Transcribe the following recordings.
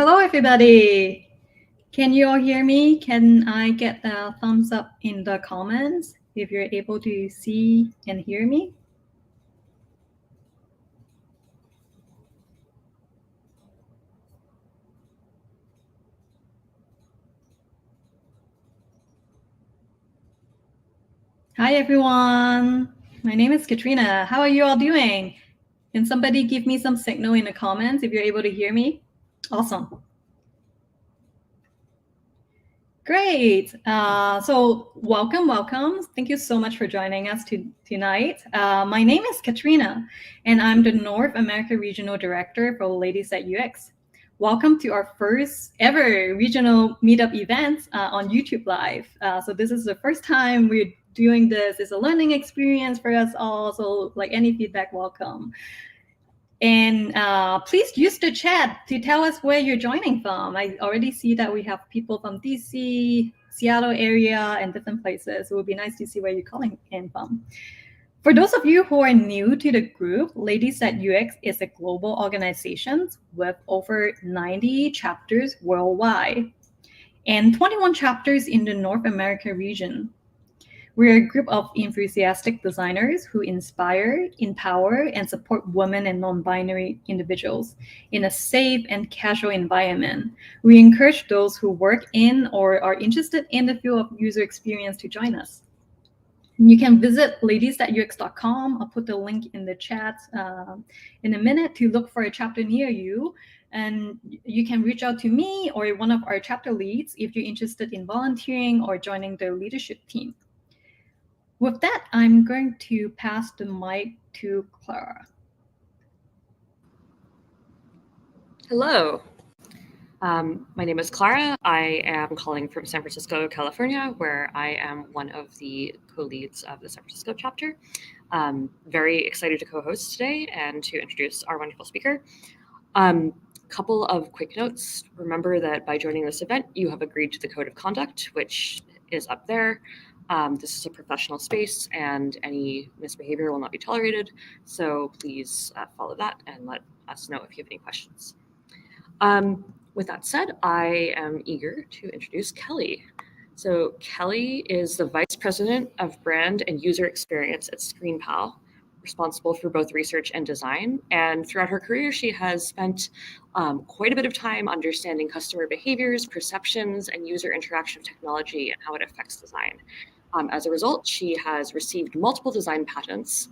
Hello, everybody. Can you all hear me? Can I get a thumbs up in the comments if you're able to see and hear me? Hi, everyone. My name is Katrina. How are you all doing? Can somebody give me some signal in the comments if you're able to hear me? Awesome. Great. So welcome. Thank you so much for joining us tonight. My name is Katrina, and I'm the North America Regional Director for Ladies at UX. Welcome to our first ever regional meetup event on YouTube Live. So this is the first time we're doing this. It's a learning experience for us all. So like any feedback, welcome. And please use the chat to tell us where you're joining from. I already see that we have people from DC, Seattle area, and different places. It would be nice to see where you're calling in from. For those of you who are new to the group, Ladies at UX is a global organization with over 90 chapters worldwide and 21 chapters in the North America region. We're a group of enthusiastic designers who inspire, empower, and support women and non-binary individuals in a safe and casual environment. We encourage those who work in or are interested in the field of user experience to join us. You can visit ladies.ux.com. I'll put the link in the chat in a minute to look for a chapter near you. And you can reach out to me or one of our chapter leads if you're interested in volunteering or joining the leadership team. With that, I'm going to pass the mic to Clara. Hello. My name is Clara. I am calling from San Francisco, California, where I am one of the co-leads of the San Francisco chapter. Very excited to co-host today and to introduce our wonderful speaker. Couple of quick notes. Remember that by joining this event, you have agreed to the code of conduct, which is up there. This is a professional space and any misbehavior will not be tolerated. So please follow that and let us know if you have any questions. With that said, I am eager to introduce Kelly. So Kelly is the Vice President of Brand and User Experience at ScreenPal, responsible for both research and design. And throughout her career, she has spent quite a bit of time understanding customer behaviors, perceptions, and user interaction of technology and how it affects design. As a result, she has received multiple design patents,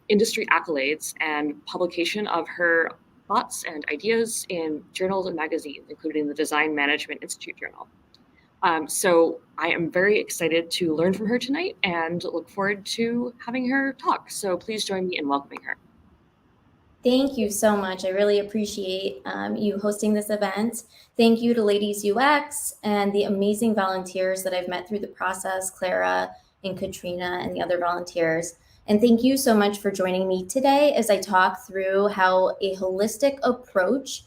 industry accolades, and publication of her thoughts and ideas in journals and magazines, including the Design Management Institute Journal. So I am very excited to learn from her tonight and look forward to having her talk. So please join me in welcoming her. Thank you so much. I really appreciate you hosting this event. Thank you to Ladies UX and the amazing volunteers that I've met through the process, Clara and Katrina and the other volunteers. And thank you so much for joining me today as I talk through how a holistic approach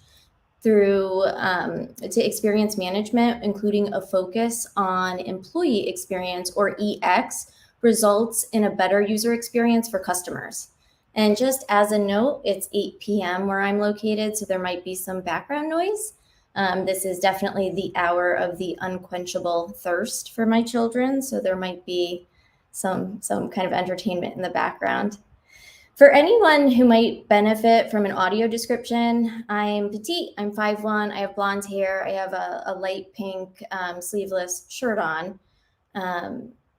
through to experience management, including a focus on employee experience or EX, results in a better user experience for customers. And just as a note, it's 8 p.m. where I'm located, so there might be some background noise. This is definitely the hour of the unquenchable thirst for my children, so there might be some kind of entertainment in the background. For anyone who might benefit from an audio description, I'm petite, I'm 5'1", I have blonde hair, I have a light pink sleeveless shirt on.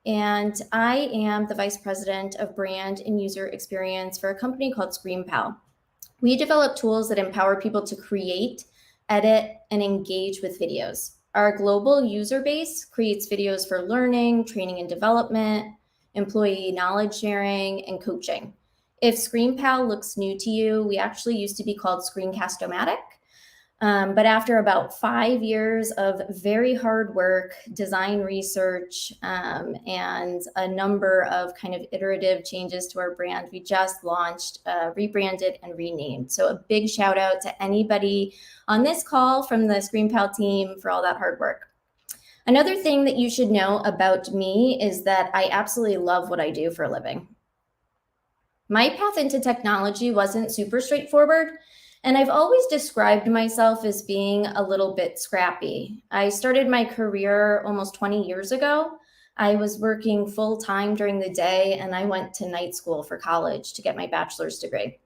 And I am the Vice President of Brand and User Experience for a company called ScreenPal. We develop tools that empower people to create, edit, and engage with videos. Our global user base creates videos for learning, training and development, employee knowledge sharing, and coaching. If ScreenPal looks new to you, we actually used to be called Screencast-O-Matic. But after about 5 years of very hard work, design research, and a number of kind of iterative changes to our brand, we just launched, rebranded, and renamed. So a big shout out to anybody on this call from the ScreenPal team for all that hard work. Another thing that you should know about me is that I absolutely love what I do for a living. My path into technology wasn't super straightforward. And I've always described myself as being a little bit scrappy. I started my career almost 20 years ago. I was working full-time during the day, and I went to night school for college to get my bachelor's degree.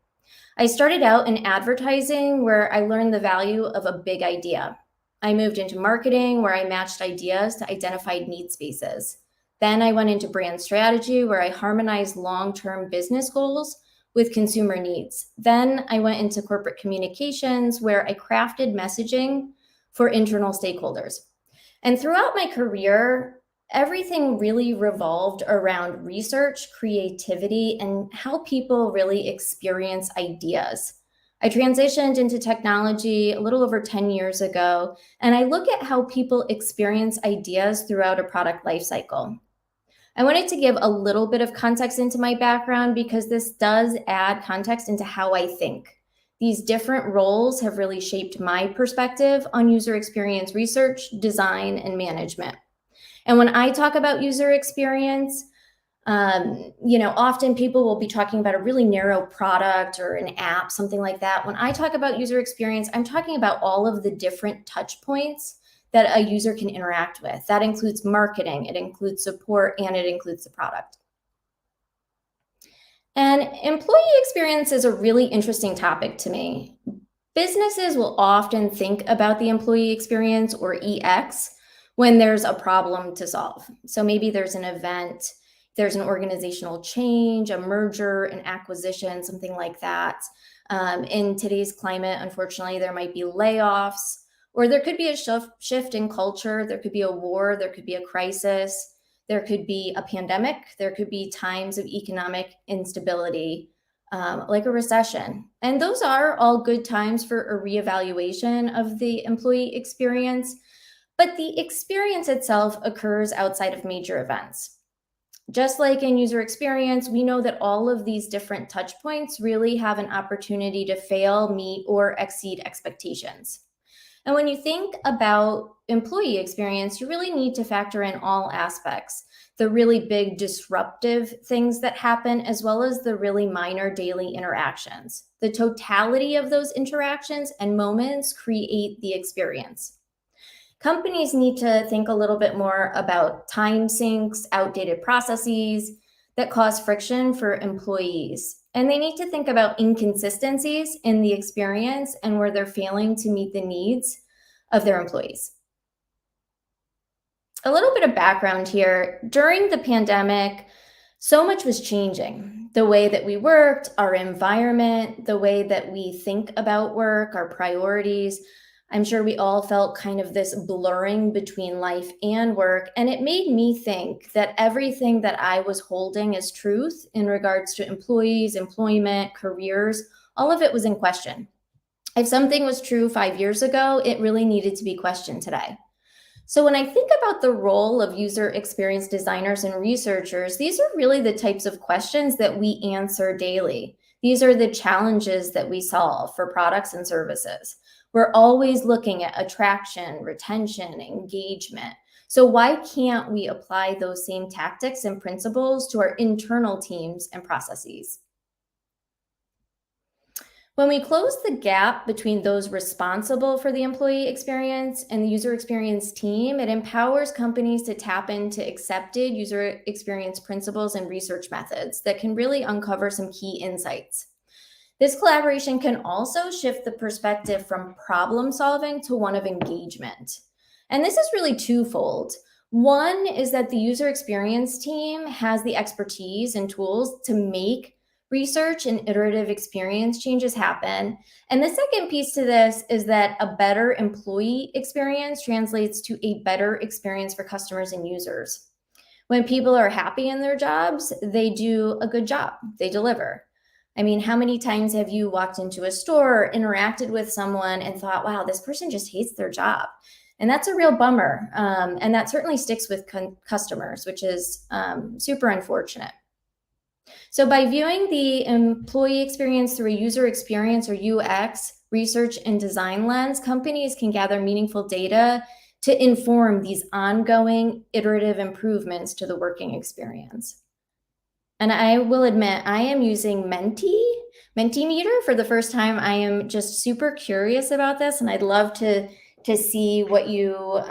I started out in advertising, where I learned the value of a big idea. I moved into marketing, where I matched ideas to identified need spaces. Then I went into brand strategy, where I harmonized long-term business goals with consumer needs. Then I went into corporate communications, where I crafted messaging for internal stakeholders. And throughout my career, everything really revolved around research, creativity, and how people really experience ideas. I transitioned into technology a little over 10 years ago, and I look at how people experience ideas throughout a product lifecycle. I wanted to give a little bit of context into my background because this does add context into how I think. These different roles have really shaped my perspective on user experience research, design, and management. And when I talk about user experience, often people will be talking about a really narrow product or an app, something like that. When I talk about user experience, I'm talking about all of the different touch points that a user can interact with. That includes marketing, it includes support, and it includes the product. And employee experience is a really interesting topic to me. Businesses will often think about the employee experience, or EX, when there's a problem to solve. So maybe there's an event, there's an organizational change, a merger, an acquisition, something like that. In today's climate, unfortunately, there might be layoffs, or there could be a shift in culture. There could be a war, there could be a crisis, there could be a pandemic, there could be times of economic instability, like a recession. And those are all good times for a reevaluation of the employee experience. But the experience itself occurs outside of major events. Just like in user experience, we know that all of these different touch points really have an opportunity to fail, meet, or exceed expectations. And when you think about employee experience, you really need to factor in all aspects, the really big disruptive things that happen, as well as the really minor daily interactions. The totality of those interactions and moments create the experience. Companies need to think a little bit more about time sinks, outdated processes that cause friction for employees. And they need to think about inconsistencies in the experience and where they're failing to meet the needs of their employees. A little bit of background here. During the pandemic, so much was changing. The way that we worked, our environment, the way that we think about work, our priorities. I'm sure we all felt kind of this blurring between life and work. And it made me think that everything that I was holding as truth in regards to employees, employment, careers, all of it was in question. If something was true 5 years ago, it really needed to be questioned today. So when I think about the role of user experience designers and researchers, these are really the types of questions that we answer daily. These are the challenges that we solve for products and services. We're always looking at attraction, retention, engagement. So why can't we apply those same tactics and principles to our internal teams and processes? When we close the gap between those responsible for the employee experience and the user experience team, it empowers companies to tap into accepted user experience principles and research methods that can really uncover some key insights. This collaboration can also shift the perspective from problem solving to one of engagement. And this is really twofold. One is that the user experience team has the expertise and tools to make research and iterative experience changes happen. And the second piece to this is that a better employee experience translates to a better experience for customers and users. When people are happy in their jobs, they do a good job, they deliver. I mean, how many times have you walked into a store, or interacted with someone and thought, wow, this person just hates their job? And that's a real bummer. And that certainly sticks with customers, which is super unfortunate. So by viewing the employee experience through a user experience or UX research and design lens, companies can gather meaningful data to inform these ongoing iterative improvements to the working experience. And I will admit, I am using Menti, Mentimeter for the first time. I am just super curious about this, and I'd love to see what you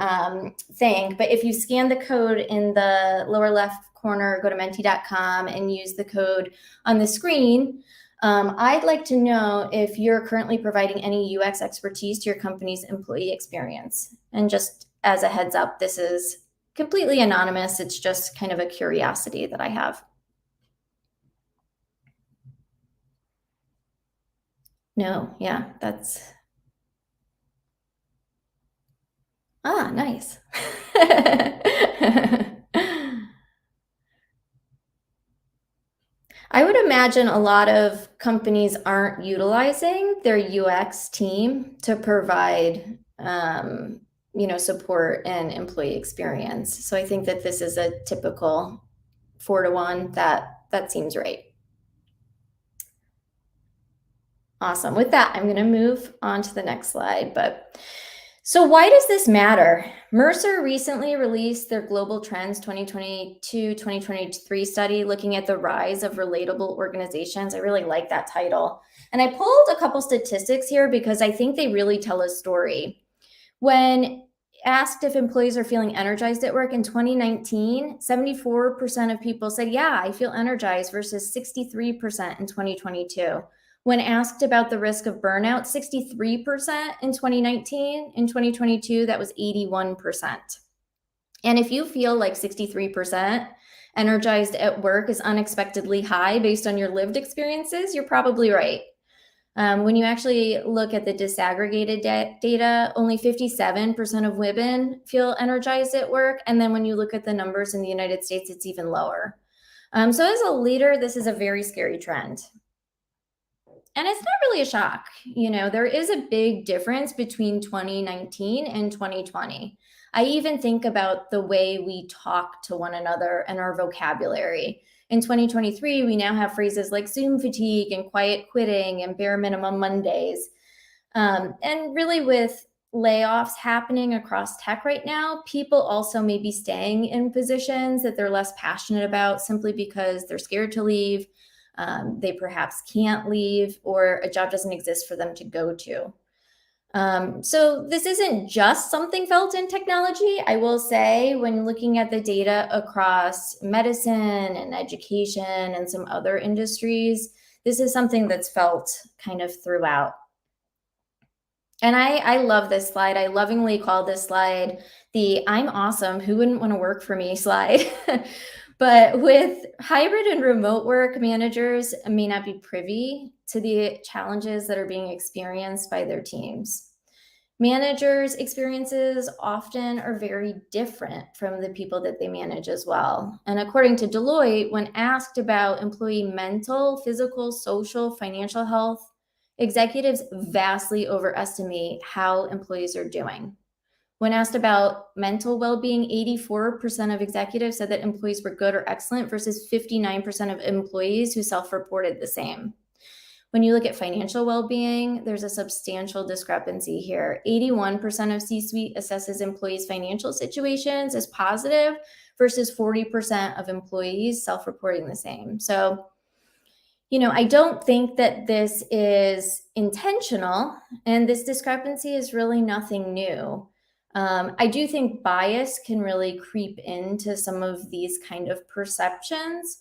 think. But if you scan the code in the lower left corner, go to menti.com and use the code on the screen. I'd like to know if you're currently providing any UX expertise to your company's employee experience. And just as a heads up, this is completely anonymous. It's just kind of a curiosity that I have. No, yeah, that's... nice. I would imagine a lot of companies aren't utilizing their UX team to provide, support and employee experience. So I think that this is a typical 4-to-1. That seems right. Awesome. With that, I'm going to move on to the next slide. So why does this matter? Mercer recently released their Global Trends 2022-2023 study looking at the rise of relatable organizations. I really like that title. And I pulled a couple statistics here because I think they really tell a story. When asked if employees are feeling energized at work in 2019, 74% of people said, yeah, I feel energized, versus 63% in 2022. When asked about the risk of burnout, 63% in 2019. In 2022, that was 81%. And if you feel like 63% energized at work is unexpectedly high based on your lived experiences, you're probably right. When you actually look at the disaggregated data, only 57% of women feel energized at work. And then when you look at the numbers in the United States, it's even lower. So as a leader, this is a very scary trend. And it's not really a shock. There is a big difference between 2019 and 2020. I even think about the way we talk to one another and our vocabulary. In 2023, we now have phrases like Zoom fatigue and quiet quitting and bare minimum Mondays. And really, with layoffs happening across tech right now, people also may be staying in positions that they're less passionate about simply because they're scared to leave. They perhaps can't leave, or a job doesn't exist for them to go to. So this isn't just something felt in technology. I will say, when looking at the data across medicine and education and some other industries, this is something that's felt kind of throughout. And I love this slide. I lovingly call this slide the "I'm awesome, who wouldn't want to work for me" slide. But with hybrid and remote work, managers may not be privy to the challenges that are being experienced by their teams. Managers' experiences often are very different from the people that they manage as well. And according to Deloitte, when asked about employee mental, physical, social, financial health, executives vastly overestimate how employees are doing. When asked about mental well-being, 84% of executives said that employees were good or excellent versus 59% of employees who self-reported the same. When you look at financial well-being, there's a substantial discrepancy here. 81% of C-suite assesses employees' financial situations as positive versus 40% of employees self-reporting the same. So, I don't think that this is intentional, and this discrepancy is really nothing new. I do think bias can really creep into some of these kind of perceptions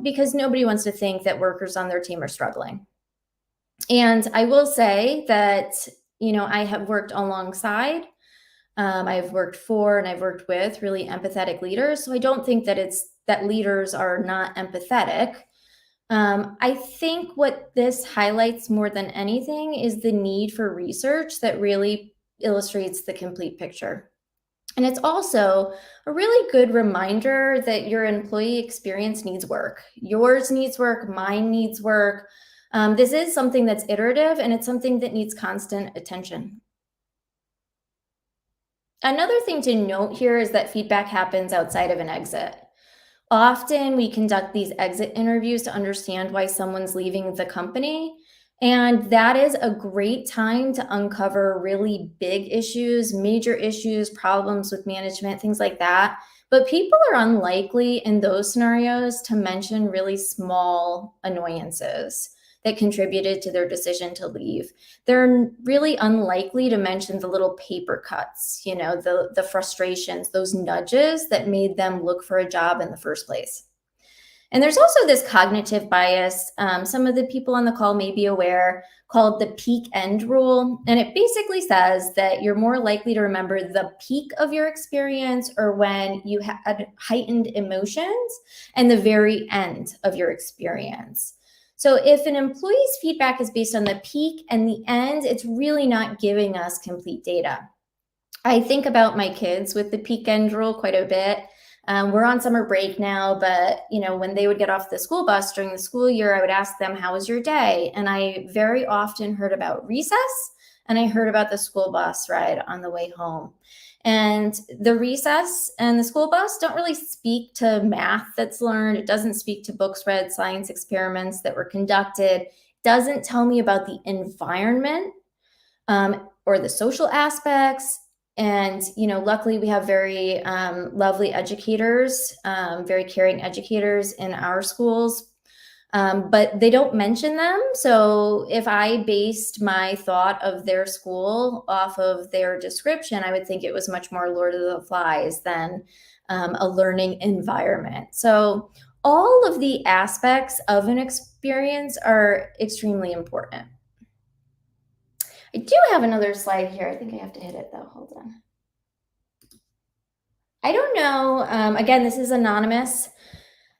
because nobody wants to think that workers on their team are struggling. And I will say that, I have worked alongside, I've worked for, and I've worked with really empathetic leaders. So I don't think that it's that leaders are not empathetic. I think what this highlights more than anything is the need for research that really illustrates the complete picture. And it's also a really good reminder that your employee experience needs work. Yours needs work, mine needs work. This is something that's iterative, and it's something that needs constant attention. Another thing to note here is that feedback happens outside of an exit. Often we conduct these exit interviews to understand why someone's leaving the company. And that is a great time to uncover really big issues, major issues, problems with management, things like that. But people are unlikely in those scenarios to mention really small annoyances. that contributed to their decision to leave. They're really unlikely to mention the little paper cuts, the frustrations, those nudges that made them look for a job in the first place. And there's also this cognitive bias. Some of the people on the call may be aware, called the peak end rule. And it basically says that you're more likely to remember the peak of your experience or when you had heightened emotions and the very end of your experience. So if an employee's feedback is based on the peak and the end, it's really not giving us complete data. I think about my kids with the peak end rule quite a bit. We're on summer break now, but when they would get off the school bus during the school year, I would ask them, how was your day? And I very often heard about recess, and I heard about the school bus ride on the way home. And the recess and the school bus don't really speak to math that's learned. It doesn't speak to books read, science experiments that were conducted. It doesn't tell me about the environment or the social aspects. And, luckily we have very lovely educators, very caring educators in our schools, but they don't mention them. So if I based my thought of their school off of their description, I would think it was much more Lord of the Flies than a learning environment. So all of the aspects of an experience are extremely important. I do have another slide here. I think I have to hit it though. Hold on. I don't know. Again, this is anonymous,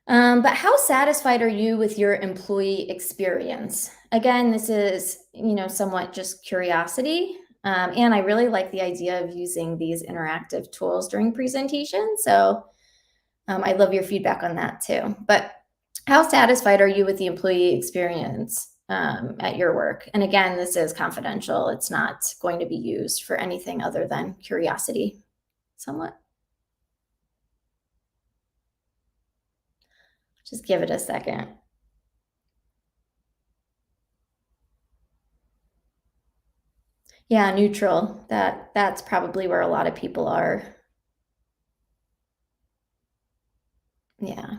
but how satisfied are you with your employee experience? Again, this is, somewhat just curiosity. And I really like the idea of using these interactive tools during presentations. So I'd love your feedback on that too. But how satisfied are you with the employee experience at your work? And again, this is confidential. It's not going to be used for anything other than curiosity, somewhat. Just give it a second. Yeah, neutral. That's probably where a lot of people are. Yeah.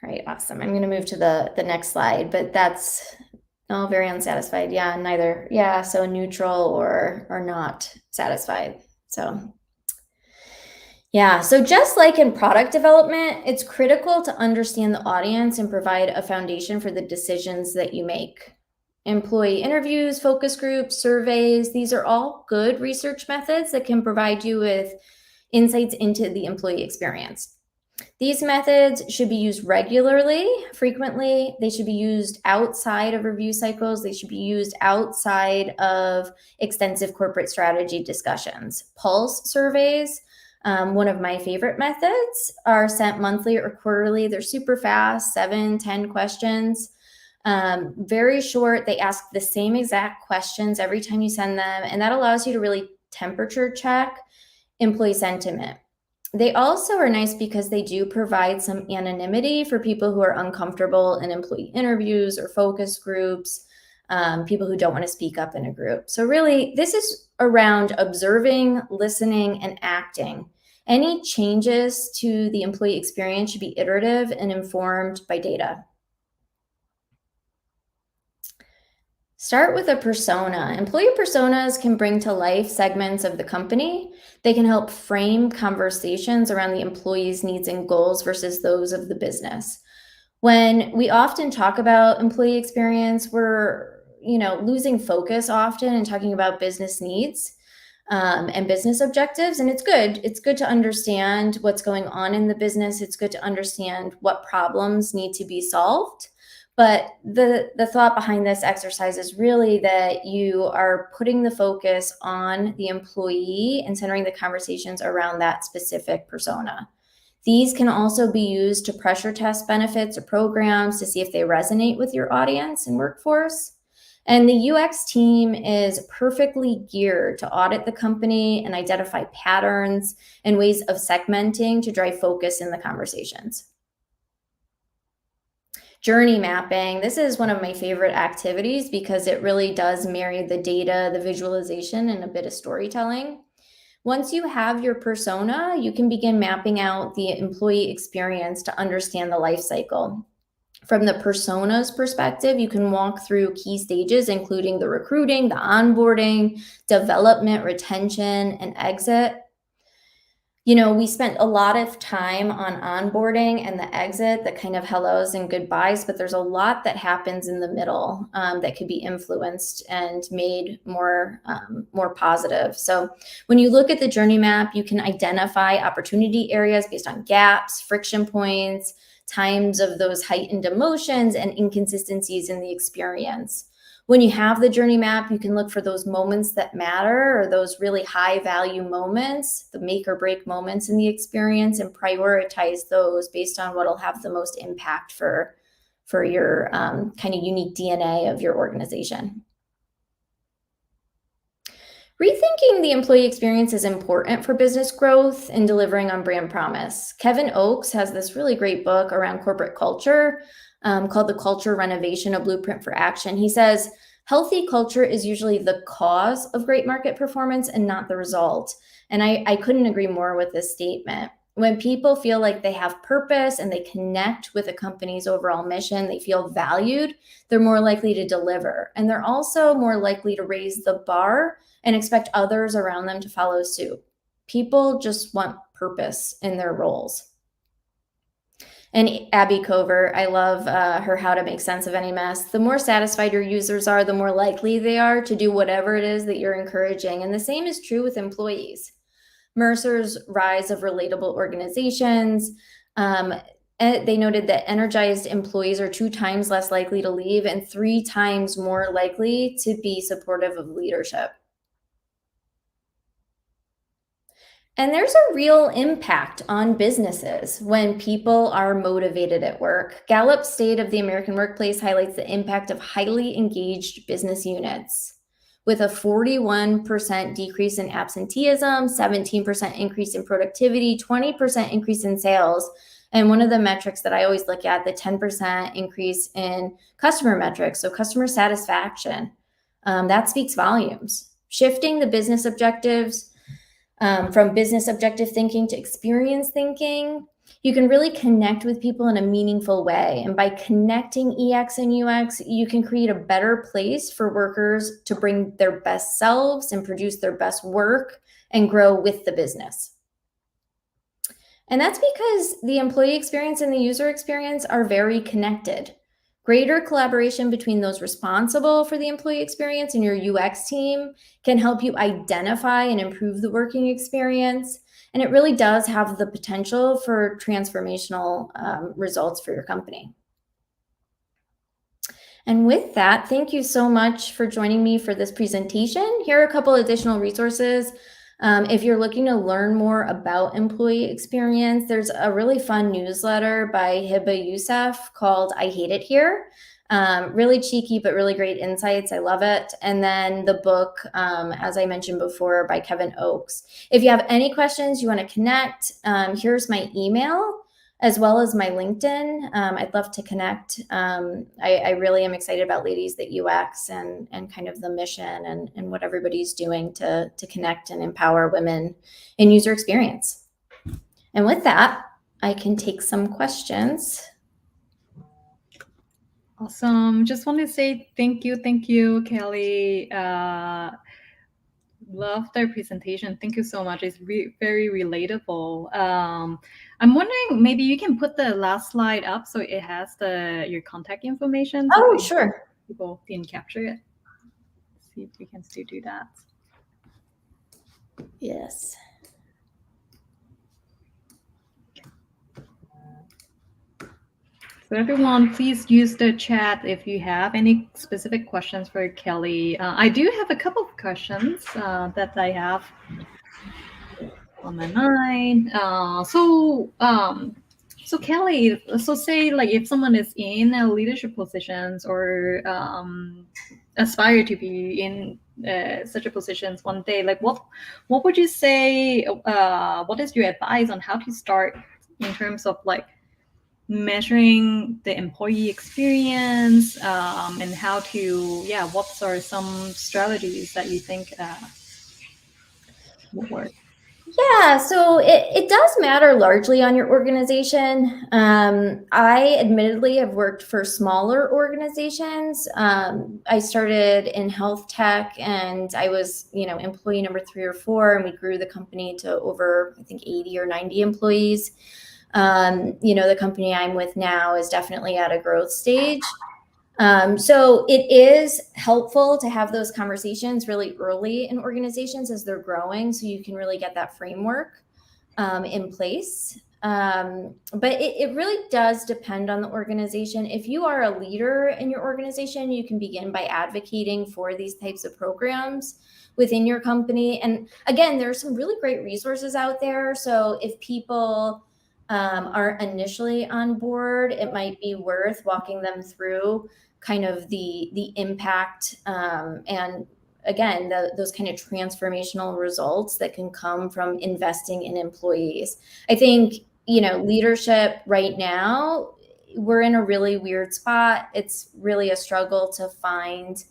All right, awesome. I'm going to move to the next slide, but that's very unsatisfied. Yeah, neither. Yeah, so neutral or not satisfied. So yeah, so just like in product development, it's critical to understand the audience and provide a foundation for the decisions that you make. Employee interviews, focus groups, surveys, these are all good research methods that can provide you with insights into the employee experience. These methods should be used regularly, frequently. They should be used outside of review cycles. They should be used outside of extensive corporate strategy discussions. Pulse surveys, one of my favorite methods, are sent monthly or quarterly. They're super fast, 7, 10 questions. Very short. They ask the same exact questions every time you send them, and that allows you to really temperature check employee sentiment. They also are nice because they do provide some anonymity for people who are uncomfortable in employee interviews or focus groups, people who don't want to speak up in a group. So really, this is around observing, listening, and acting. Any changes to the employee experience should be iterative and informed by data. Start with a persona. Employee personas can bring to life segments of the company. They can help frame conversations around the employee's needs and goals versus those of the business. When we often talk about employee experience, we're losing focus often and talking about business needs and business objectives. And it's good. It's good to understand what's going on in the business. It's good to understand what problems need to be solved. But the thought behind this exercise is really that you are putting the focus on the employee and centering the conversations around that specific persona. These can also be used to pressure test benefits or programs to see if they resonate with your audience and workforce. And the UX team is perfectly geared to audit the company and identify patterns and ways of segmenting to drive focus in the conversations. Journey mapping. This is one of my favorite activities because it really does marry the data, the visualization, and a bit of storytelling. Once you have your persona, you can begin mapping out the employee experience to understand the life cycle. From the personas perspective, you can walk through key stages, including the recruiting, the onboarding, development, retention, and exit. We spent a lot of time on onboarding and the exit, the kind of hellos and goodbyes, but there's a lot that happens in the middle that could be influenced and made more positive. So when you look at the journey map, you can identify opportunity areas based on gaps, friction points, times of those heightened emotions, and inconsistencies in the experience. When you have the journey map, you can look for those moments that matter, or those really high value moments, the make or break moments in the experience, and prioritize those based on what will have the most impact for your kind of unique DNA of your organization. Rethinking the employee experience is important for business growth and delivering on brand promise. Kevin Oakes has this really great book around corporate culture called The Culture Renovation, A Blueprint for Action. He says, healthy culture is usually the cause of great market performance and not the result. And I couldn't agree more with this statement. When people feel like they have purpose and they connect with a company's overall mission, they feel valued, they're more likely to deliver. And they're also more likely to raise the bar and expect others around them to follow suit. People just want purpose in their roles. And Abby Cover, I love her How to Make Sense of Any Mess. The more satisfied your users are, the more likely they are to do whatever it is that you're encouraging. And the same is true with employees. Mercer's Rise of Relatable Organizations, they noted that energized employees are 2 times less likely to leave and 3 times more likely to be supportive of leadership. And there's a real impact on businesses when people are motivated at work. Gallup's State of the American Workplace highlights the impact of highly engaged business units, with a 41% decrease in absenteeism, 17% increase in productivity, 20% increase in sales. And one of the metrics that I always look at, the 10% increase in customer metrics, so customer satisfaction, that speaks volumes. Shifting the business objectives from business objective thinking to experience thinking, you can really connect with people in a meaningful way. And by connecting EX and UX, you can create a better place for workers to bring their best selves and produce their best work and grow with the business. And that's because the employee experience and the user experience are very connected. Greater collaboration between those responsible for the employee experience and your UX team can help you identify and improve the working experience. And it really does have the potential for transformational results for your company. And with that, thank you so much for joining me for this presentation. Here are a couple additional resources. If you're looking to learn more about employee experience, there's a really fun newsletter by Hiba Youssef called I Hate It Here. Really cheeky, but really great insights. I love it. And then the book, as I mentioned before, by Kevin Oakes. If you have any questions, you want to connect, here's my email, as well as my LinkedIn. I'd love to connect. I really am excited about Ladies That UX and kind of the mission and what everybody's doing to connect and empower women in user experience. And with that, I can take some questions. Awesome. Just want to say thank you, Kelly. Love their presentation. Thank you so much. It's very relatable. I'm wondering, maybe you can put the last slide up so it has your contact information. Oh, sure. People didn't capture it. Let's see if we can still do that. Yes. So everyone, please use the chat if you have any specific questions for Kelly. I do have a couple of questions that I have on my mind. So Kelly, so say like if someone is in a leadership positions or aspire to be in such a positions one day, like what would you say? What is your advice on how to start in terms of like measuring the employee experience and how to, what are some strategies that you think would work? Yeah, so it does matter largely on your organization. I admittedly have worked for smaller organizations. I started in health tech, and I was, employee number 3 or 4, and we grew the company to over, I think, 80 or 90 employees. The company I'm with now is definitely at a growth stage. So it is helpful to have those conversations really early in organizations as they're growing, so you can really get that framework in place. But it really does depend on the organization. If you are a leader in your organization, you can begin by advocating for these types of programs within your company. And again, there are some really great resources out there. So if people aren't initially on board, it might be worth walking them through kind of the impact and again those kind of transformational results that can come from investing in employees. I think leadership right now, we're in a really weird spot. It's really a struggle to find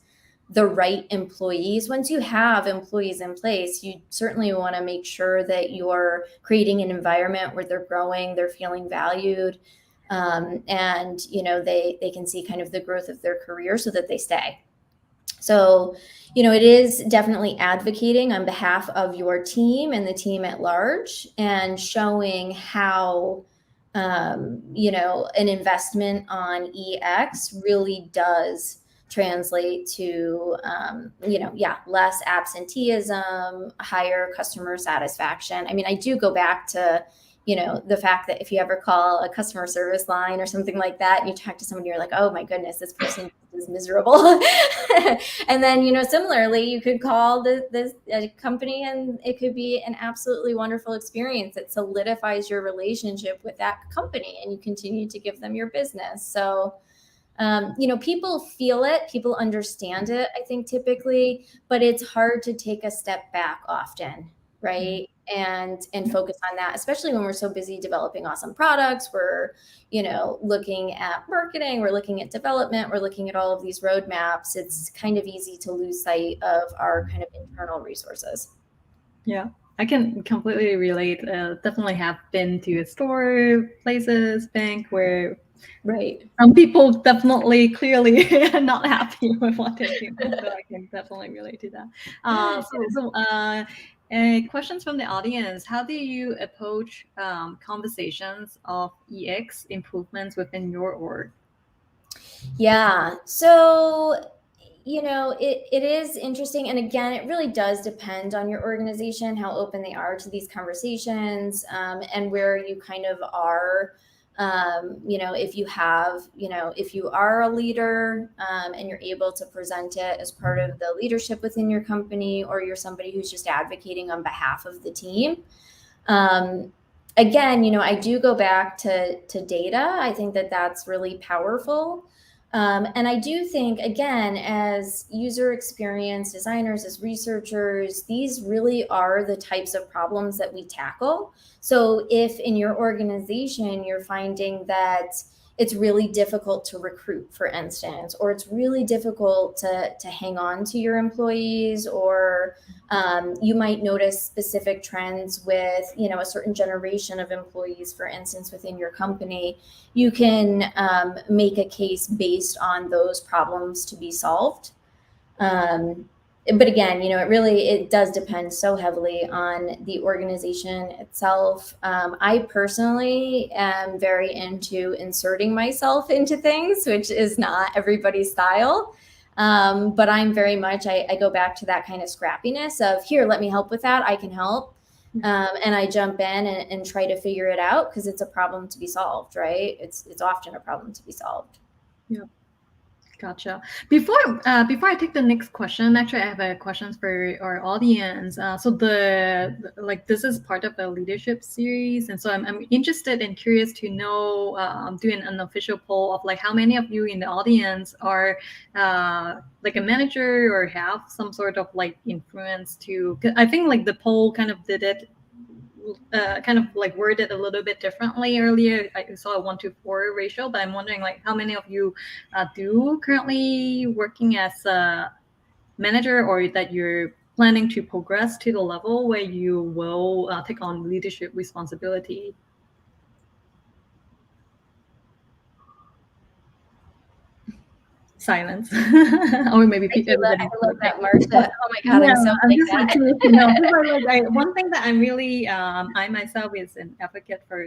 the right employees. Once you have employees in place, you certainly want to make sure that you're creating an environment where they're growing, they're feeling valued, and they can see kind of the growth of their career so that they stay. So it is definitely advocating on behalf of your team and the team at large, and showing how an investment on EX really does translate to less absenteeism, higher customer satisfaction. I mean, I do go back to the fact that if you ever call a customer service line or something like that, and you talk to somebody, you're like, oh my goodness, this person is miserable. And then, similarly, you could call this company, and it could be an absolutely wonderful experience that solidifies your relationship with that company, and you continue to give them your business. So, people feel it, people understand it, I think, typically, but it's hard to take a step back often, right? And focus on that, especially when we're so busy developing awesome products. We're, looking at marketing, we're looking at development, we're looking at all of these roadmaps. It's kind of easy to lose sight of our kind of internal resources. Yeah, I can completely relate. Definitely have been to store, places, bank where Right. some people definitely clearly not happy with what they do. So I can definitely relate to that. Questions from the audience. How do you approach conversations of EX improvements within your org? Yeah. So, it is interesting. And again, it really does depend on your organization, how open they are to these conversations, and where you kind of are. If you have, if you are a leader, and you're able to present it as part of the leadership within your company, or you're somebody who's just advocating on behalf of the team. Again, I do go back to data. I think that that's really powerful. And I do think, again, as user experience designers, as researchers, these really are the types of problems that we tackle. So if in your organization you're finding that it's really difficult to recruit, for instance, or it's really difficult to hang on to your employees, or you might notice specific trends with, a certain generation of employees, for instance, within your company, you can make a case based on those problems to be solved. But again, it does depend so heavily on the organization itself. I personally am very into inserting myself into things, which is not everybody's style. But I'm very much, I go back to that kind of scrappiness of, here, let me help with that. I can help. And I jump in and try to figure it out, because it's a problem to be solved, right? It's often a problem to be solved. Yeah. Gotcha. Before I take the next question, actually, I have a question for our audience. So this is part of a leadership series, and so I'm interested and curious to know, doing an official poll of how many of you in the audience are a manager or have some sort of influence to. I think the poll kind of did it. Worded a little bit differently earlier. I saw a 1-to-4 ratio, but I'm wondering how many of you do currently working as a manager, or that you're planning to progress to the level where you will take on leadership responsibility? Silence. Or maybe everybody. I love that, Marcia. Oh my God, I'm so I'm like just that. curious to know. One thing that I'm really, I myself is an advocate for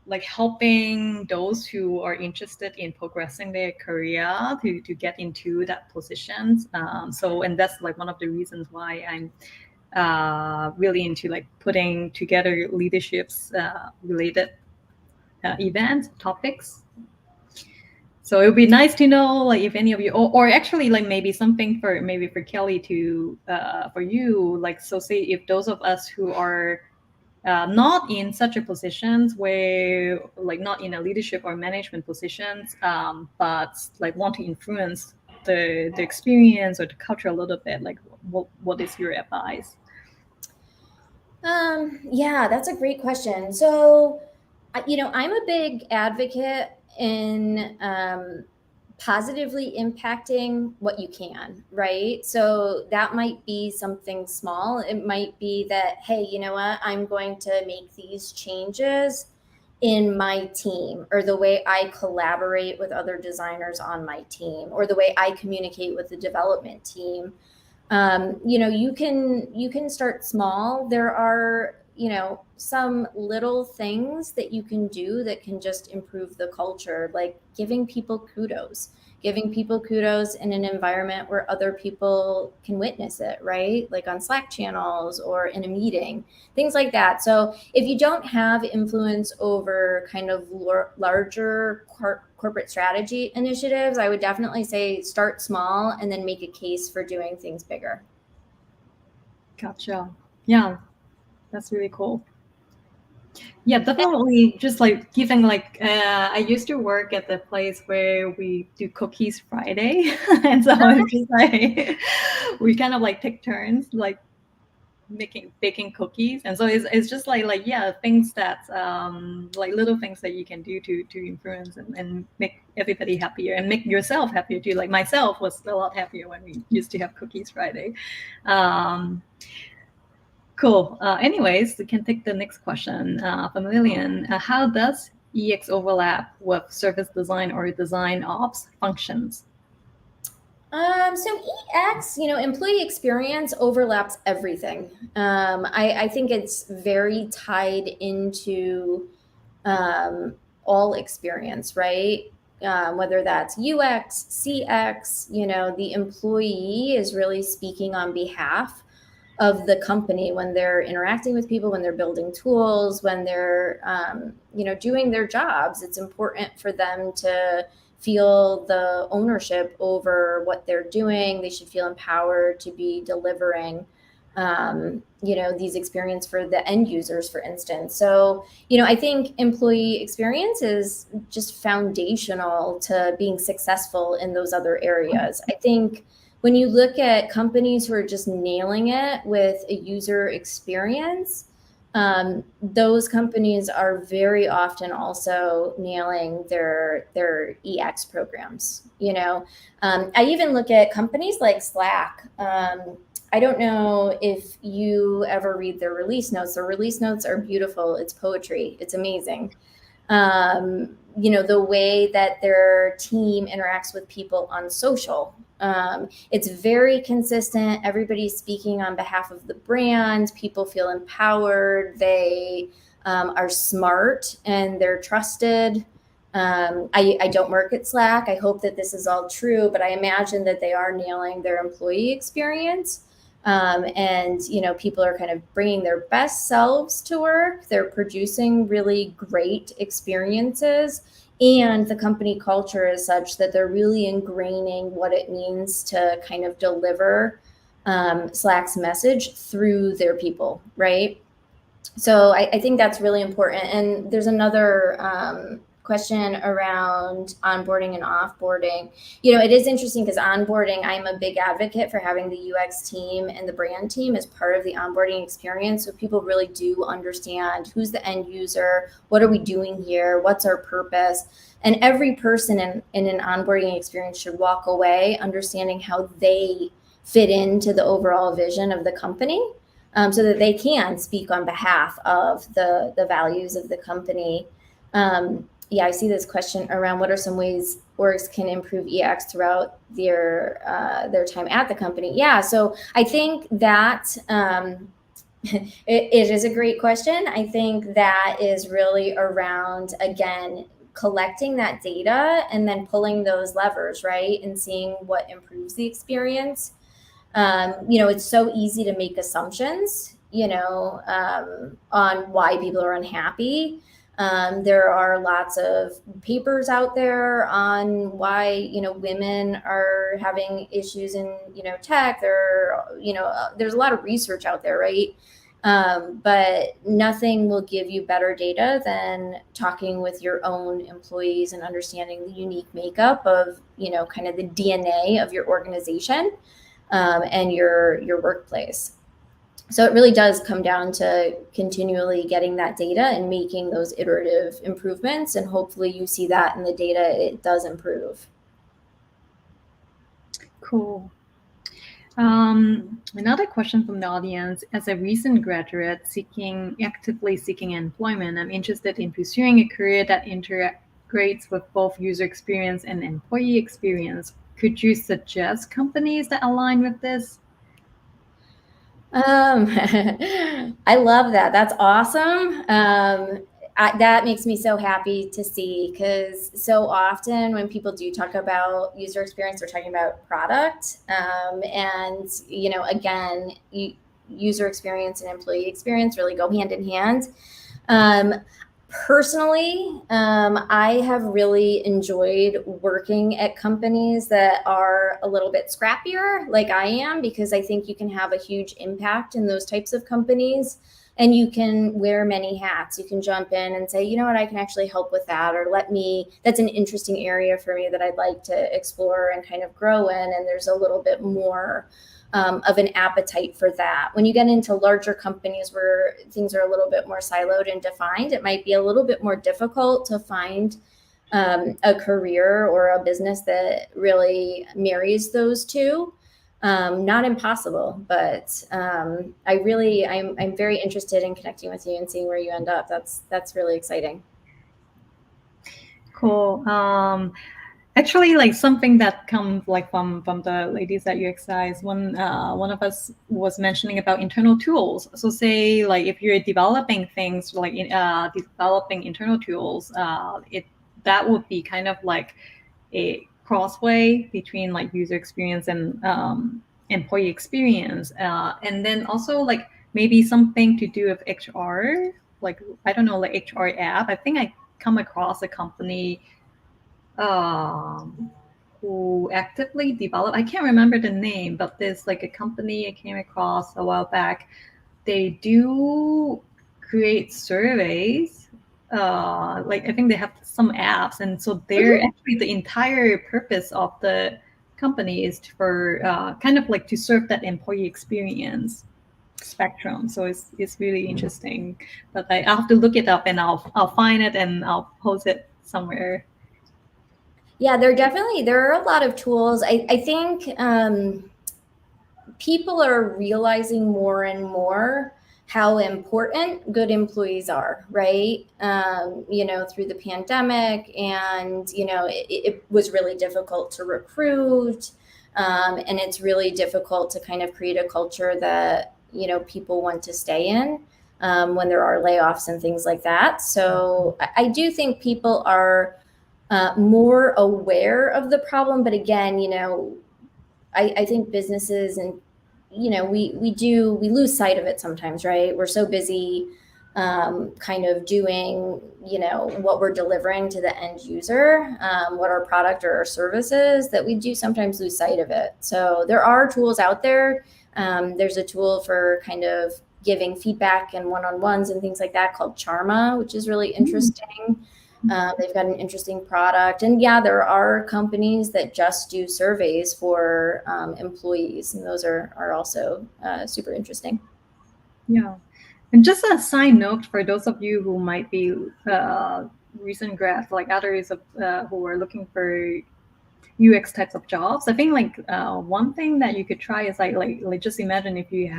like helping those who are interested in progressing their career to get into that positions. And that's like one of the reasons why I'm really into like putting together leaderships related events, topics. So it would be nice to know, like, if any of you, or actually, like, maybe something for Kelly to, for you, like, so say if those of us who are not in such a positions where, like, not in a leadership or management positions, but like want to influence the experience or the culture a little bit, like, what is your advice? Yeah, that's a great question. So, I'm a big advocate in positively impacting what you can, right? So that might be something small. It might be that, hey, you know what? I'm going to make these changes in my team, or the way I collaborate with other designers on my team, or the way I communicate with the development team. You can start small. There are, some little things that you can do that can just improve the culture, like giving people kudos in an environment where other people can witness it, right? Like on Slack channels or in a meeting, things like that. So if you don't have influence over kind of larger corporate strategy initiatives, I would definitely say start small and then make a case for doing things bigger. Gotcha. Yeah, that's really cool. Yeah, definitely. Just like giving, like, I used to work at the place where we do Cookies Friday, and so it's just like we kind of like take turns, like baking cookies, and so it's just like yeah, things that like little things that you can do to influence and make everybody happier and make yourself happier too. Like myself was a lot happier when we used to have Cookies Friday. Cool. Anyways, we can take the next question from Lillian. How does EX overlap with service design or design ops functions? So EX, employee experience overlaps everything. I think it's very tied into all experience, right? Whether that's UX, CX, the employee is really speaking on behalf of the company when they're interacting with people, when they're building tools, when they're doing their jobs. It's important for them to feel the ownership over what they're doing. They should feel empowered to be delivering these experience for the end users, for instance. So I think employee experience is just foundational to being successful in those other areas. I think when you look at companies who are just nailing it with a user experience, those companies are very often also nailing their EX programs. I even look at companies like Slack. I don't know if you ever read their release notes. Their release notes are beautiful. It's poetry. It's amazing. The way that their team interacts with people on social. It's very consistent. Everybody's speaking on behalf of the brand. People feel empowered. They are smart and they're trusted. I don't work at Slack. I hope that this is all true, but I imagine that they are nailing their employee experience. People are kind of bringing their best selves to work. They're producing really great experiences. And the company culture is such that they're really ingraining what it means to kind of deliver Slack's message through their people, right? So I think that's really important. And there's another question around onboarding and offboarding. It is interesting because onboarding, I'm a big advocate for having the UX team and the brand team as part of the onboarding experience. So people really do understand who's the end user, what are we doing here, what's our purpose. And every person in an onboarding experience should walk away understanding how they fit into the overall vision of the company, so that they can speak on behalf of the values of the company. Yeah, I see this question around what are some ways orgs can improve EX throughout their time at the company. Yeah, so I think that it is a great question. I think that is really around, again, collecting that data and then pulling those levers, right? And seeing what improves the experience. It's so easy to make assumptions, on why people are unhappy. There are lots of papers out there on why, women are having issues in, tech. There's a lot of research out there, right? But nothing will give you better data than talking with your own employees and understanding the unique makeup of, kind of the DNA of your organization, and your workplace. So it really does come down to continually getting that data and making those iterative improvements. And hopefully you see that in the data, it does improve. Cool. Another question from the audience: as a recent graduate actively seeking employment, I'm interested in pursuing a career that integrates with both user experience and employee experience. Could you suggest companies that align with this? I love that. That's awesome. That makes me so happy to see, because so often when people do talk about user experience, they're talking about product. And, again, user experience and employee experience really go hand in hand. Personally, I have really enjoyed working at companies that are a little bit scrappier, like I am, because I think you can have a huge impact in those types of companies, and you can wear many hats. You can jump in and say, you know what, I can actually help with that, or that's an interesting area for me that I'd like to explore and kind of grow in. And there's a little bit more of an appetite for that. When you get into larger companies where things are a little bit more siloed and defined, it might be a little bit more difficult to find a career or a business that really marries those two. Not impossible, but I'm very interested in connecting with you and seeing where you end up. That's really exciting. Cool. Actually, like something that comes like from the ladies at UXI, one of us was mentioning about internal tools. So say like if you're developing things like developing internal tools, that would be kind of like a crossway between like user experience and employee experience, and then also like maybe something to do with HR, like I don't know, like HR app. I think I come across a company who actively develop. I can't remember the name, but there's like a company I came across a while back. They do create surveys. Like I think they have some apps, and so they're actually the entire purpose of the company is for kind of like to serve that employee experience spectrum. So it's really interesting. But I'll have to look it up, and I'll find it and I'll post it somewhere. Yeah, there are a lot of tools. I think people are realizing more and more how important good employees are, right? Through the pandemic, and it was really difficult to recruit, and it's really difficult to kind of create a culture that people want to stay in when there are layoffs and things like that. So I do think people are more aware of the problem, but again, I think businesses and we lose sight of it sometimes, right? We're so busy kind of doing what we're delivering to the end user, what our product or our service is, that we do sometimes lose sight of it. So there are tools out there. There's a tool for kind of giving feedback and one-on-ones and things like that called Charma, which is really interesting. They've got an interesting product. And yeah, there are companies that just do surveys for employees, and those are also super interesting. Yeah. And just a side note for those of you who might be recent grads, like others who are looking for UX types of jobs. I think like one thing that you could try is like just imagine if you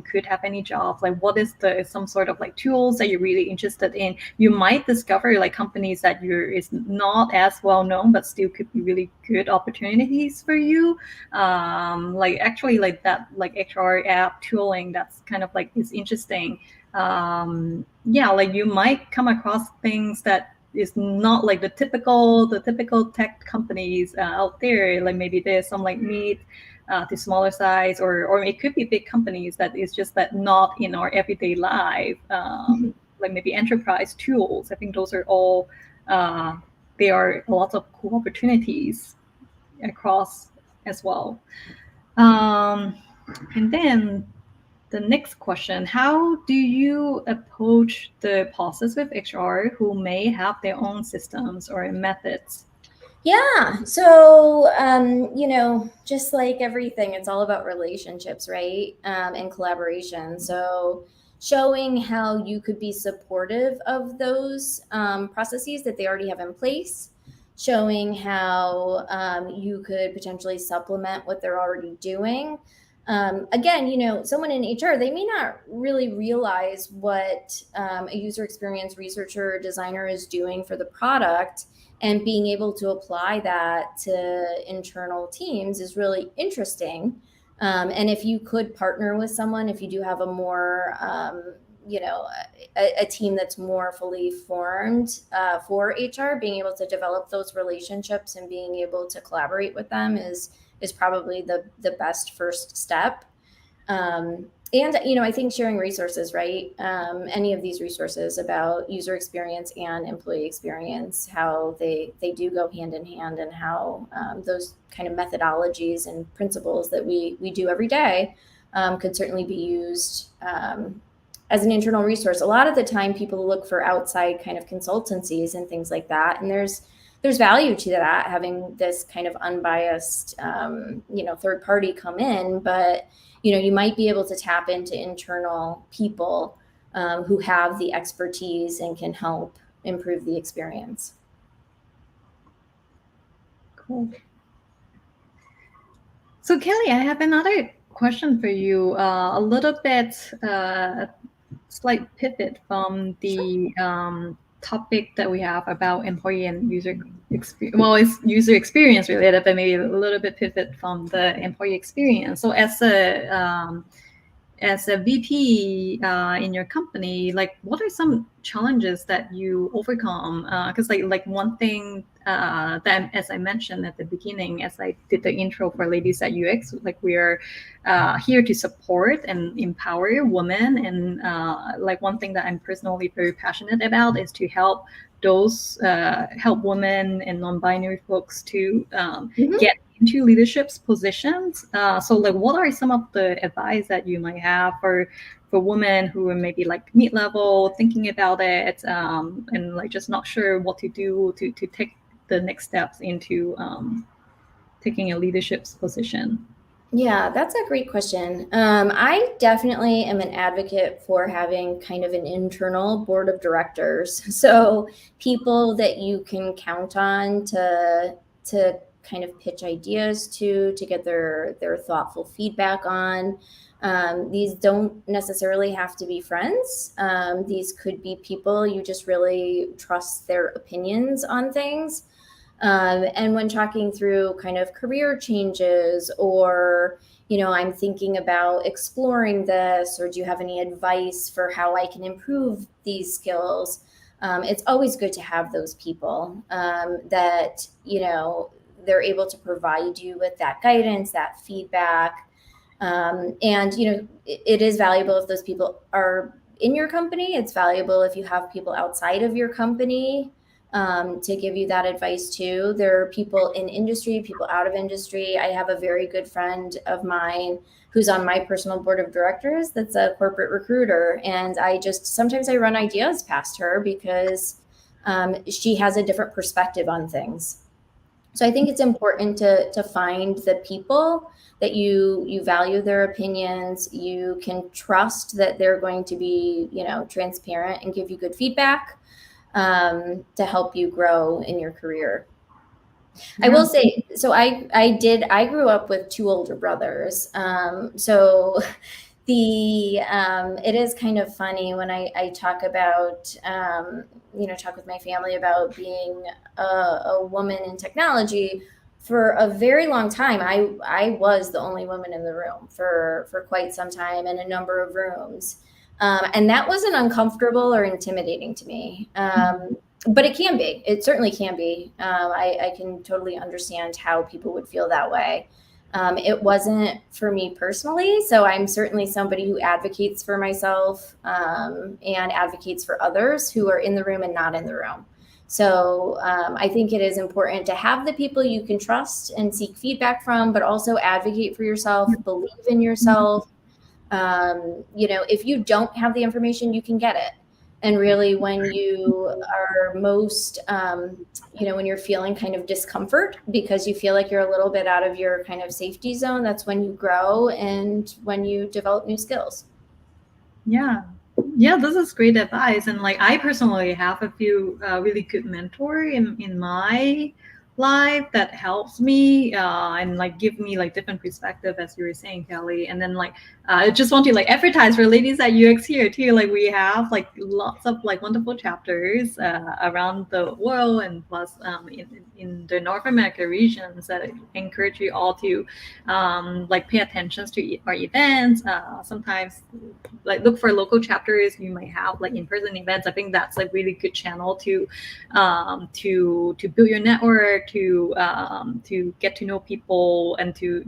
could have any jobs, like what is some sort of like tools that you're really interested in. You might discover like companies that is not as well known, but still could be really good opportunities for you. Like actually like that, like HR app tooling, that's kind of like is interesting. Yeah, like you might come across things that is not like the typical tech companies out there. Like maybe there's some like mid to smaller size, or it could be big companies that is just that not in our everyday life. Like maybe enterprise tools. I think those are all there are lots of cool opportunities across as well. And then the next question, how do you approach the process with HR who may have their own systems or methods? Yeah. So, just like everything, it's all about relationships, right? And collaboration. So, showing how you could be supportive of those processes that they already have in place, showing how you could potentially supplement what they're already doing. Again, someone in HR, they may not really realize what a user experience researcher or designer is doing for the product, and being able to apply that to internal teams is really interesting. And if you could partner with someone, if you do have a more, a team that's more fully formed for HR, being able to develop those relationships and being able to collaborate with them is probably the best first step. And I think sharing resources, right? Any of these resources about user experience and employee experience, how they do go hand in hand, and how those kind of methodologies and principles that we do every day could certainly be used as an internal resource. A lot of the time, people look for outside kind of consultancies and things like that, and there's value to that, having this kind of unbiased, third party come in, but you might be able to tap into internal people who have the expertise and can help improve the experience. Cool. So Kelly, I have another question for you. A little bit slight pivot from the topic that we have about employee and user experience. Well, it's user experience related, but maybe a little bit pivot from the employee experience. So as a VP in your company, like what are some challenges that you overcome? Because like one thing that, as I mentioned at the beginning, as I did the intro for Ladies at UX, like we're here to support and empower women. And like one thing that I'm personally very passionate about is to help help women and non-binary folks to get into leadership positions. So like what are some of the advice that you might have for women who are maybe like mid-level thinking about it and like just not sure what to do to take the next steps into taking a leadership position? Yeah, that's a great question. I definitely am an advocate for having kind of an internal board of directors. So people that you can count on to kind of pitch ideas to get their thoughtful feedback on. These don't necessarily have to be friends. These could be people you just really trust their opinions on things. And when talking through kind of career changes, or, I'm thinking about exploring this, or do you have any advice for how I can improve these skills? It's always good to have those people that, they're able to provide you with that guidance, that feedback. And, it is valuable if those people are in your company. It's valuable if you have people outside of your company to give you that advice too. There are people in industry, people out of industry. I have a very good friend of mine who's on my personal board of directors that's a corporate recruiter. And sometimes I run ideas past her because she has a different perspective on things. So I think it's important to find the people that you value their opinions, you can trust that they're going to be, transparent and give you good feedback to help you grow in your career. I will say, so I grew up with two older brothers. So it is kind of funny when I talk about, talk with my family about being a woman in technology. For a very long time, I was the only woman in the room for quite some time in a number of rooms. And that wasn't uncomfortable or intimidating to me. But it can be. It certainly can be. I can totally understand how people would feel that way. It wasn't for me personally. So I'm certainly somebody who advocates for myself and advocates for others who are in the room and not in the room. So I think it is important to have the people you can trust and seek feedback from, but also advocate for yourself, believe in yourself. If you don't have the information, you can get it. And really, when you are most, when you're feeling kind of discomfort because you feel like you're a little bit out of your kind of safety zone, that's when you grow and when you develop new skills. Yeah, this is great advice. And like, I personally have a few really good mentor in my life that helps me and like give me like different perspective, as you were saying, Kelly. And then like I just want to like advertise for ladies at UX here too. Like we have like lots of like wonderful chapters around the world, and plus in the North America regions, that I encourage you all to like pay attention to our events. Sometimes like look for local chapters. You might have like in-person events. I think that's a really good channel to build your network, to get to know people, and to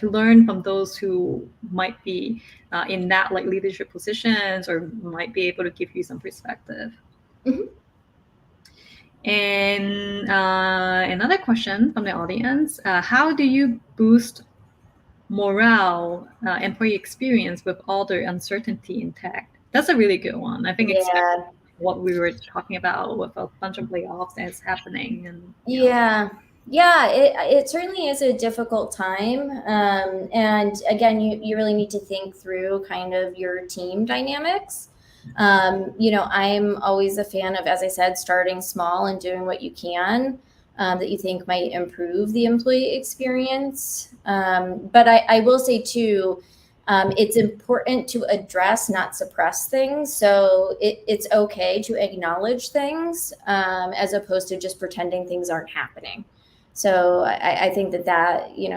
learn from those who might be in that like leadership positions, or might be able to give you some perspective. Mm-hmm. And another question from the audience: how do you boost morale, employee experience with all the uncertainty in tech? That's a really good one. I think it's what we were talking about with a bunch of layoffs that's happening. And it certainly is a difficult time. And again, you really need to think through kind of your team dynamics. I'm always a fan of, as I said, starting small and doing what you can that you think might improve the employee experience. But I will say too, it's important to address, not suppress things. So it's okay to acknowledge things as opposed to just pretending things aren't happening. So I think that,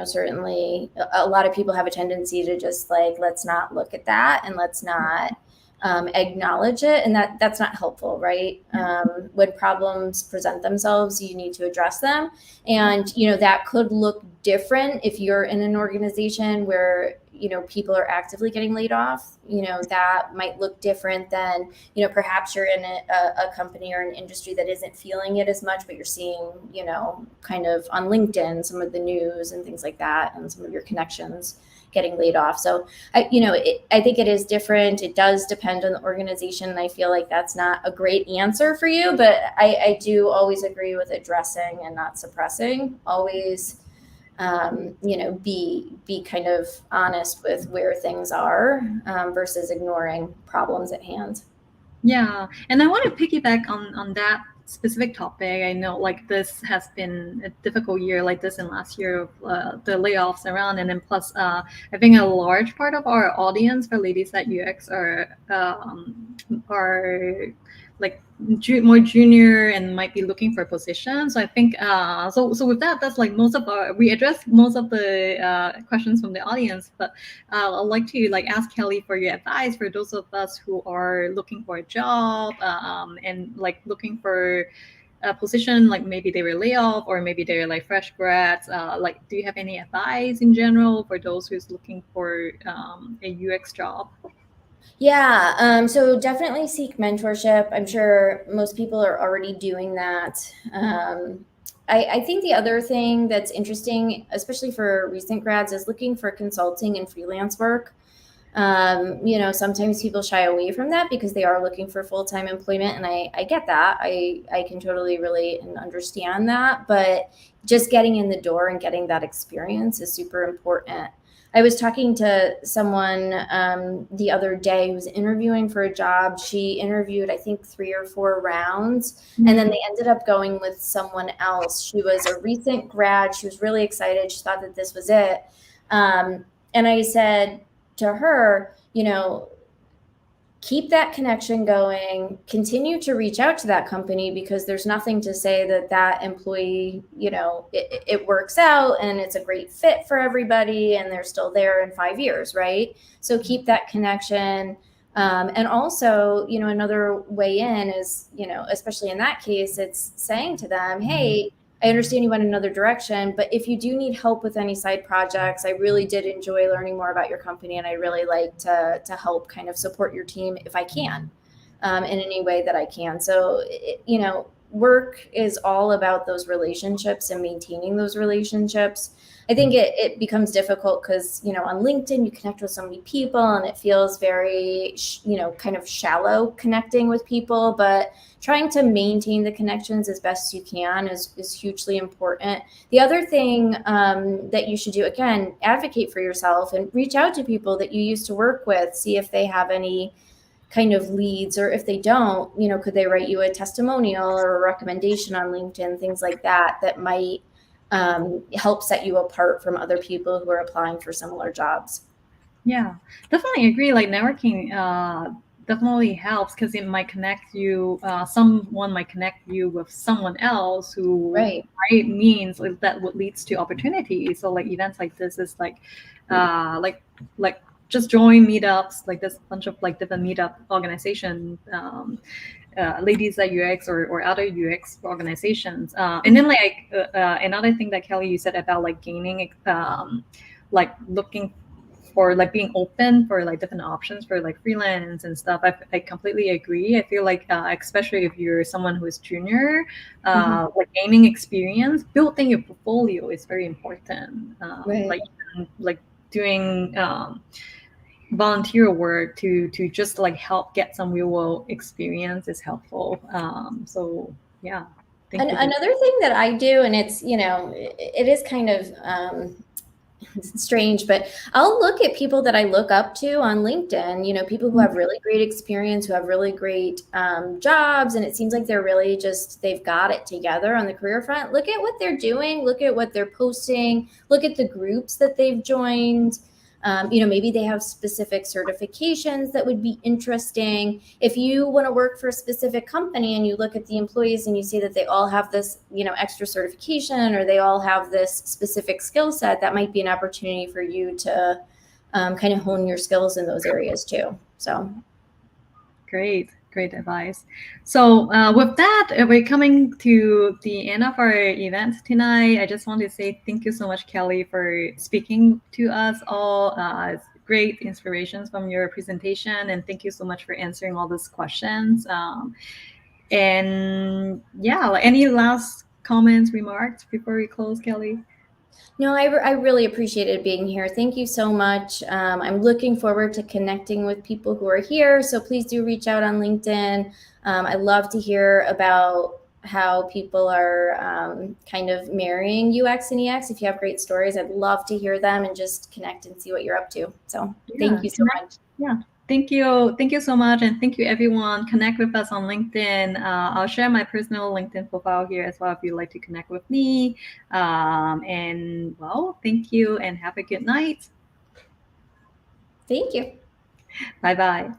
certainly a lot of people have a tendency to just like, let's not look at that and let's not acknowledge it. And that's not helpful, right? When problems present themselves, you need to address them. And, that could look different if you're in an organization where, people are actively getting laid off. That might look different than, perhaps you're in a company or an industry that isn't feeling it as much, but you're seeing, kind of on LinkedIn, some of the news and things like that, and some of your connections getting laid off. So I think it is different. It does depend on the organization. And I feel like that's not a great answer for you, but I do always agree with addressing and not suppressing. Always, be kind of honest with where things are versus ignoring problems at hand. Yeah. And I want to piggyback on that specific topic. I know like this has been a difficult year like this, and last year of the layoffs around, and then plus I think a large part of our audience for ladies at UX are like more junior and might be looking for positions. So I think so with that, that's like we addressed most of the questions from the audience, but I'd like to like ask Kelly for your advice for those of us who are looking for a job and like looking for a position, like maybe they were laid off or maybe they're like fresh grads. Like, do you have any advice in general for those who's looking for a UX job? Yeah, so definitely seek mentorship. I'm sure most people are already doing that. I think the other thing that's interesting, especially for recent grads, is looking for consulting and freelance work. Sometimes people shy away from that because they are looking for full-time employment, and I get that. I can totally relate and understand that, but just getting in the door and getting that experience is super important. I was talking to someone the other day who was interviewing for a job. She interviewed, I think, 3 or 4 rounds, and then they ended up going with someone else. She was a recent grad. She was really excited. She thought that this was it. And I said to her, keep that connection going, continue to reach out to that company, because there's nothing to say that employee, it works out and it's a great fit for everybody and they're still there in 5 years, right? So keep that connection. And also, another way in is, especially in that case, it's saying to them, hey, I understand you went another direction, but if you do need help with any side projects, I really did enjoy learning more about your company, and I really like to help kind of support your team if I can, in any way that I can. So, work is all about those relationships and maintaining those relationships. I think it becomes difficult because, on LinkedIn, you connect with so many people and it feels very, kind of shallow connecting with people, but trying to maintain the connections as best you can is hugely important. The other thing that you should do, again, advocate for yourself and reach out to people that you used to work with, see if they have any kind of leads, or if they don't, could they write you a testimonial or a recommendation on LinkedIn, things like that might help set you apart from other people who are applying for similar jobs. Yeah, definitely agree. Like networking definitely helps because it might connect you. Someone might connect you with someone else who Right. means that what leads to opportunities. So like events like this is like just join meetups, like this bunch of like different meetup organizations. Ladies at UX or other UX organizations. And then like another thing that Kelly, you said about like gaining, like looking for like being open for like different options for like freelance and stuff. I completely agree. I feel like especially if you're someone who is junior, like gaining experience, building your portfolio is very important. Right. Like doing volunteer work to just like help get some real world experience is helpful. So yeah. Another thing that I do, and it's, it is kind of strange, but I'll look at people that I look up to on LinkedIn, people who have really great experience, who have really great jobs, and it seems like they're really they've got it together on the career front. Look at what they're doing, look at what they're posting, look at the groups that they've joined. Maybe they have specific certifications that would be interesting. If you want to work for a specific company and you look at the employees and you see that they all have this, extra certification, or they all have this specific skill set, that might be an opportunity for you to kind of hone your skills in those areas too. So Great advice. So with that, we're coming to the end of our event tonight. I just want to say thank you so much, Kelly, for speaking to us all. It's great inspirations from your presentation, and thank you so much for answering all those questions. And yeah, like any last comments, remarks before we close, Kelly? No, I really appreciated being here. Thank you so much. I'm looking forward to connecting with people who are here. So please do reach out on LinkedIn. I love to hear about how people are kind of marrying UX and EX. If you have great stories, I'd love to hear them and just connect and see what you're up to. So thank you so much. Yeah. Thank you so much, and thank you everyone. Connect with us on LinkedIn. I'll share my personal LinkedIn profile here as well if you'd like to connect with me. And well, thank you and have a good night. Thank you. Bye-bye.